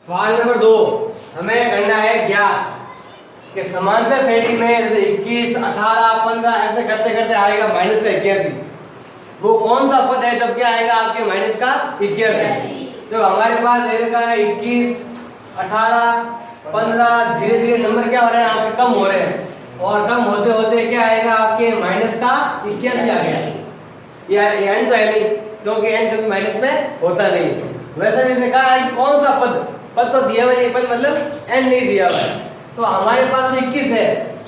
सवाल नंबर 2 हमें करना है ज्ञात कि समांतर श्रेणी में 21, 18, 15 ऐसे करते करते आएगा माइनस का 81। वो कौन सा पद है जब क्या आएगा आपके माइनस का 81। तो हमारे पास दे रखा है 21, 18, 15 धीरे धीरे नंबर क्या हो रहे हैं आपके कम हो रहे हैं और कम होते होते क्या आएगा आपके माइनस का 81 आ गया। या n तो है नहीं क्योंकि n कभी माइनस में होता नहीं। वैसे भी कहा है कौन सा पद तो दिया हुआ नहीं, पद मतलब n नहीं दिया हुआ है। तो हमारे पास 21 है,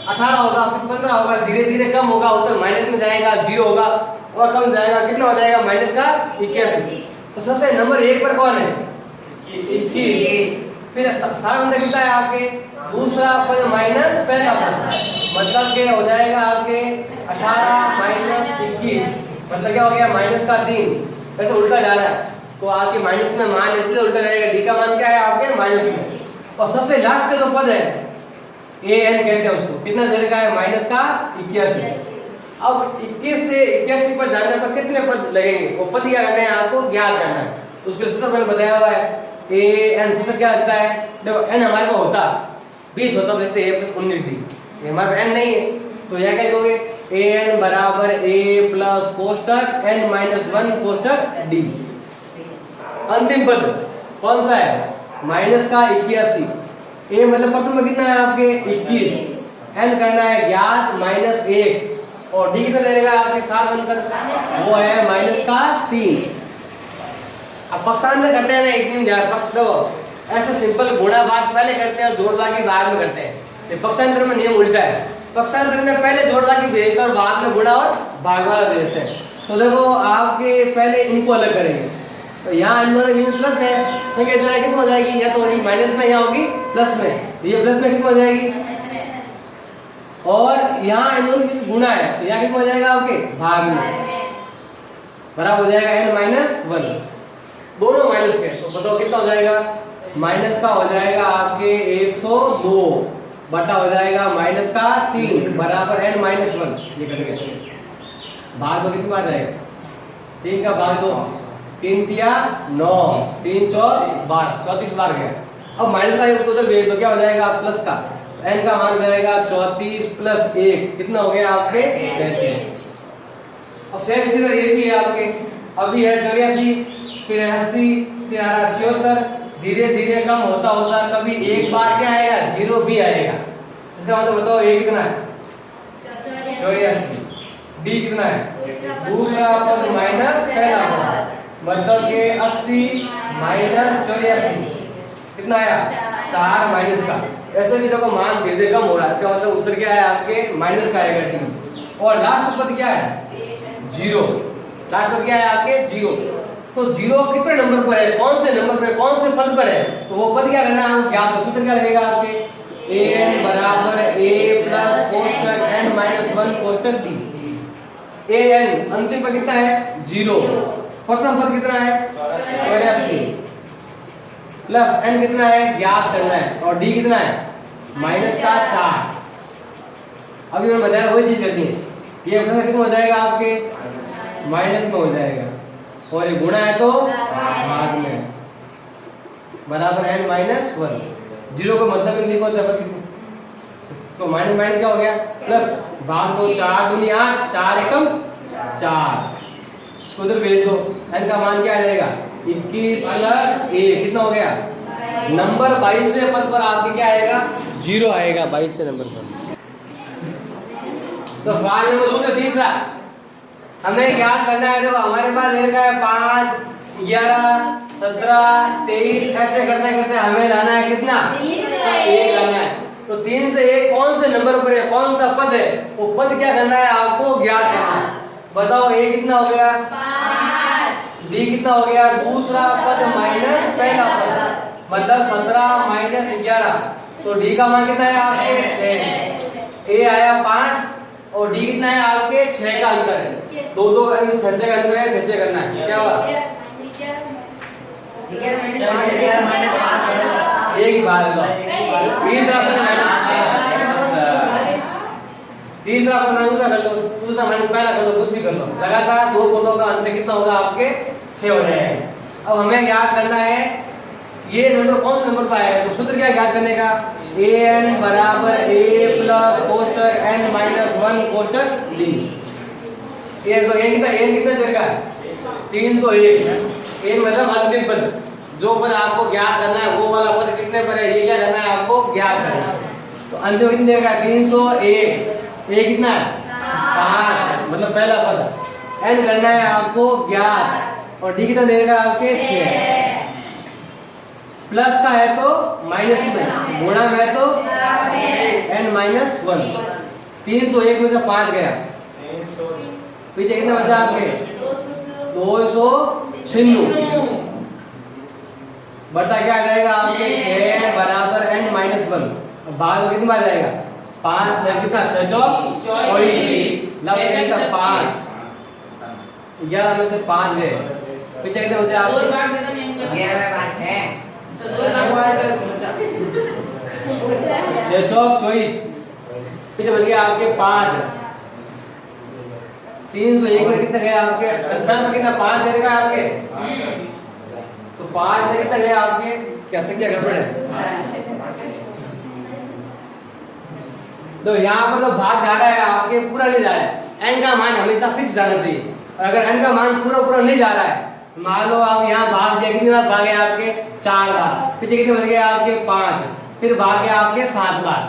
18 होगा फिर 15 होगा, धीरे धीरे कम होगा, उत्तर माइनस में जाएगा, 0 होगा और कम जाएगा, कितना हो जाएगा माइनस का 81। तो सबसे नंबर 1 पर कौन है 21। फिर सारा अंदर कितना है आपके दूसरा पद माइनस पहला पद, मतलब क्या हो जाएगा आपके 18 माइनस 21, मतलब क्या हो गया माइनस का 3। वैसे उल्टा जा रहा है तो आपके माइनस में मान इसलिए उल्टा जाएगा, डी का मान क्या है आपके माइनस में। और सबसे लास्ट का जो पद है ए एन कहते हैं उसको, कितना दे रखा है माइनस का 81। अब 21 से 81 पर जाने पर कितने पद लगेंगे, वो पद क्या करना है आपको ज्ञात करना है। तो उसके सूत्र मैंने बताया हुआ है ए एन। सूत्र क्या लगता है, देखो एन हमारे पास होता 20 होता, देखते हैं प्लस 19 डी, हमारे पास एन नहीं है तो यह क्या लिखोगे ए एन बराबर ए प्लस कोष्टक एन माइनस 1 कोष्टक डी। अंतिम पद कौन सा है माइनस का 81। ए मतलब प्रथम में कितना है आपके 21, एन करना है ज्ञात माइनस 1 और डी कितना रहेगा आपके साथ अंतर वो है माइनस का 3। अब पक्षांतर करते हैं ना एक दिन ज्यादा पक्ष दो ऐसा सिंपल गुणा भाग पहले करते हैं और जोड़ भाग बाद में करते हैं। पक्षांतर में नियम उल्टा है, पक्षांतर में पहले जोड़ भाग भेजते और बाद में गुणा और भाग वाला भेजते हैं। तो देखो आपके पहले इनको अलग करेंगे, तो यहाँ इन दोनों में प्लस है संख्या जो है कितना हो जाएगी, या तो होगी माइनस में या होगी प्लस में, तो ये प्लस में कितना हो जाएगी और यहाँ इन दोनों की गुणा है तो यहाँ कितना हो जाएगा आपके भाग में, बराबर हो जाएगा n माइनस 1, दोनों माइनस के। तो बताओ कितना हो जाएगा माइनस का हो जाएगा आपके 102 बटा हो जाएगा माइनस का 3 बराबर n माइनस 1। ये करेंगे भाग दो कितना आ जाएगा 3 का भाग 2, 3 तिया 9, 3 चौक 12, 34 बार गया। अब माइनस का उसको उधर भेज दो क्या हो जाएगा प्लस का, n का मान जाएगा 34 प्लस 1 कितना हो गया आपके 33। और सेम इसी तरह ये भी है आपके, अभी है 84 फिर 80 फिर आ रहा 76, धीरे धीरे कम होता होता कभी एक बार क्या आएगा 0 भी आएगा। इसका मतलब बताओ a कितना है 84, d कितना है दूसरा पद माइनस पहला पद, मतलब के 80 माइनस 84 कितना आया 4 माइनस का। ऐसे भी देखो मान धीरे धीरे कम हो रहा है, इसका मतलब उत्तर क्या है आपके माइनस का आएगा 3। और लास्ट पद क्या है 0, लास्ट पद क्या है आपके 0। तो 0 कितने नंबर पर है, कौन से नंबर पर है, कौन से पद पर है, तो वो पद क्या करना है ज्ञात। सूत्र क्या लगेगा आपके an बराबर a प्लस कोष्टक n माइनस 1 कोष्टक d। an अंतिम पद कितना है 0, प्रथम पद कितना है 84 प्लस n कितना है ज्ञात करना है और d कितना है माइनस का 4। अभी मैं बताया वही चीज करनी है, ये कितना हो जाएगा आपके माइनस में हो जाएगा और ये गुणा है तो भाग में बराबर n माइनस 1। 0 को मतलब लिखो तो माइनस माइनस क्या हो गया प्लस भाग 2, 4 दूनी 8, 4 एकम 4, इसको उधर भेज दो। n का मान क्या आ जाएगा 21 प्लस 1 कितना हो गया नंबर 22वें पद पर आपके क्या आएगा 0 आएगा 22वें नंबर पर। तो सवाल नंबर 2 से तीसरा हमें याद करना है, देखो हमारे पास इनका है 5, 11, 17, 23 ऐसे करते करते हमें लाना है कितना 1 लाना है। तो 3 से 1 कौन से नंबर पर है, कौन सा पद है, वो पद क्या करना है आपको ज्ञात करना है। बताओ a कितना हो गया 5, d कितना हो गया दूसरा पद माइनस पहला पद, मतलब 17 माइनस 11, तो d का मान कितना है आपके 6। a आया 5 और d कितना है आपके 6 का अंतर है, 2 2 6 का अंतर है, 6 करना है क्या हुआ एक ही बात लो। तीसरा पद दूसरा कर लो, दूसरा माइनस पहला कर लो, कुछ भी कर लो, लगातार 2 पदों का अंतर कितना होगा आपके 6 हो जाएगा। अब हमें याद करना है ये नंबर कौन सा नंबर पाया है, तो सूत्र क्या याद करने का, an बराबर a प्लस कोष्टक n माइनस 1 कोष्टक d। ये तो n कितना देर का है 301। n मतलब अंतिम पद, जो पद आपको ज्ञात करना है वो वाला पद कितने पर है, ये क्या करना है आपको ज्ञात करना है। तो अंतिम कितने देर का 301, a कितना है 5 मतलब पहला पद, n करना है आपको ज्ञात और d कितना देर का आपके 6। प्लस का है तो माइनस में, गुणा में है तो n माइनस 1। 301 में से 5 गया, पीछे कितना बचा आपके 296 बटा क्या आ जाएगा आपके 6 बराबर n माइनस 1। भाग कितनी बार जाएगा 5 6 कितना 6 चौक 24 लग 5 11 में से 5 गए, पीछे कितना बचा आपके 11/5 है 6 चौक 24, पीछे बच गया आपके 5। 301 में कितना गया आपके 18 में कितना 5 देगा आपके, तो 5 में कितना गया आपके, क्या संख्या गड़बड़ है। तो यहाँ पर तो भाग जा रहा है आपके, पूरा नहीं जा रहा है। n का मान हमेशा फिक्स जाना चाहिए, और अगर n का मान पूरा नहीं जा रहा है, मान लो आप यहाँ भाग दिया, कितनी बार भागे आपके 4 बार, पीछे कितने बच गए आपके 5, फिर भाग गया आपके 7 बार,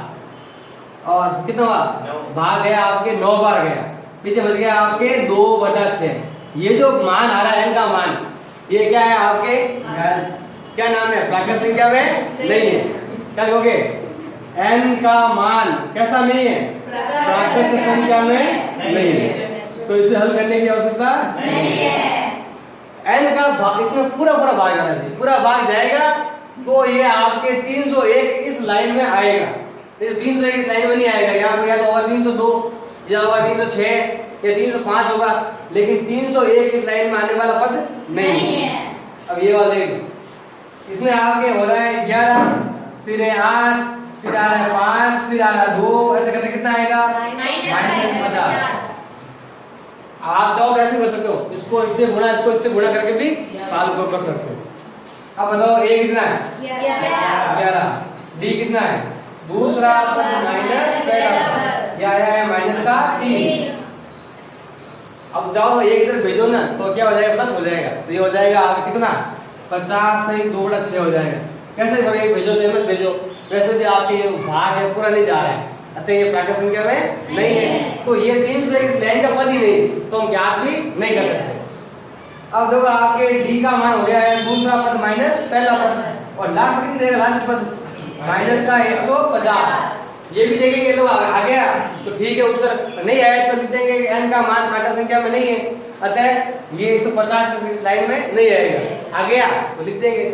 और कितना बार भाग गया आपके 9 बार गया, पीछे बच गया आपके 2/6। ये जो मान आ रहा है n का मान, ये क्या है आपके क्या नाम है, प्राकृत संख्या में नहीं है। क्या कहोगे n का मान कैसा नहीं है, प्राकृत संख्या में नहीं है, तो इसे हल करने की आवश्यकता नहीं है। n का भाग इसमें पूरा भाग जाना चाहिए, पूरा भाग जाएगा तो ये आपके 301 इस लाइन में आएगा। ये 301 इस लाइन में नहीं आएगा, यहाँ पर या तो होगा 302 या होगा 306 या 305 होगा, लेकिन 301 इस लाइन में आने वाला पद नहीं है। अब ये वाला देखो, इसमें आपके हो रहा है 11, फिर है 8, फिर आ रहा है 5, फिर आ रहा है 2, ऐसे करते कितना आएगा -50। आप चाहो ऐसे कर सकते हो, इसको इससे गुणा करके भी सॉल्व कर सकते हो। अब बताओ a कितना है 11, d कितना है दूसरा पद माइनस पहला पद, ये आया है माइनस का 3। अब जाओ तो एक इधर भेजो ना, तो क्या हो जाएगा प्लस हो जाएगा, तो ये हो जाएगा आपका कितना 50 से 2/6 हो जाएगा। कैसे करोगे, भेजो तो मत भेजो, वैसे भी आपके भाग है पूरा नहीं जा रहा है, अतः ये प्राकृत संख्या में नहीं है, तो ये 301 लाइन का पद ही नहीं, तो हम ज्ञात भी नहीं कर सकते। अब देखो आपके d का मान हो गया है दूसरा पद माइनस पहला पद, और लास्ट कितने देगा, लास्ट पद माइनस का 150। ये भी देखेंगे तो आ गया तो ठीक है, उत्तर नहीं आया तो लिख देंगे n का मान प्राकृत संख्या में नहीं है, अतः ये 150 लाइन में नहीं आएगा। आ गया तो लिख देंगे।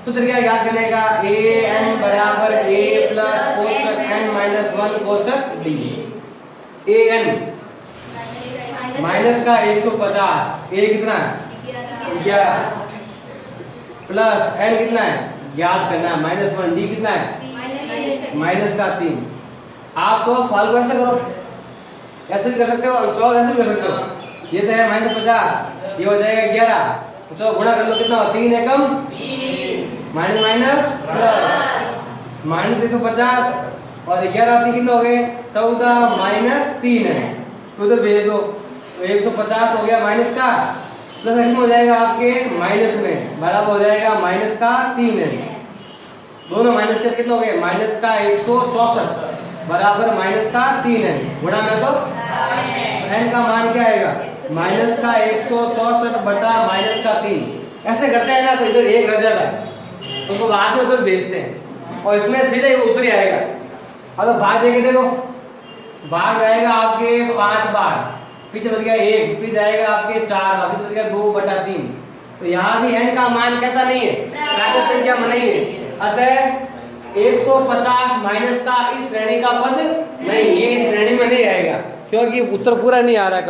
सूत्र क्या याद करने का, an बराबर a प्लस कोष्टक n माइनस 1 कोष्टक d। an माइनस का 150, a कितना है 11 प्लस n कितना है याद करना है -1, d कितना है माइनस का 3। आप तो सॉल्व कैसे करो, ऐसे भी कर सकते हो, सॉल्व ऐसे भी कर सकते हो। ये तो है -50, ये हो जाएगा 11, तो चलो गुणा कर लो, कितना हो 3 एकम माइनस माइनस प्लस -150 और 11 3 कितना हो गए 14 माइनस 3 है, तो उधर भेज दो, तो 150 हो गया माइनस का, प्लस कितना हो जाएगा आपके माइनस में, बराबर हो जाएगा माइनस का 3 है, दोनों माइनस के कितना हो गए माइनस का 164 बराबर माइनस का 3 है, गुणा में तो n का मान क्या आएगा माइनस का 164 बटा माइनस का 3। ऐसे करते हैं ना तो इधर एक रह जाता है, उसको बाद में उधर भेजते हैं और इसमें सीधे उतर ही आएगा। अब तो भाग देंगे, देखो भाग जाएगा आपके 5 बार, फिर बच गया 1, फिर जाएगा आपके 4 बार, फिर बच गया 2/3। तो यहाँ भी n का मान कैसा नहीं है, प्राकृत संख्या में नहीं है, अतः 150 माइनस का इस श्रेणी का पद नहीं, ये इस श्रेणी में नहीं आएगा, क्योंकि उत्तर पूरा नहीं आ रहा है।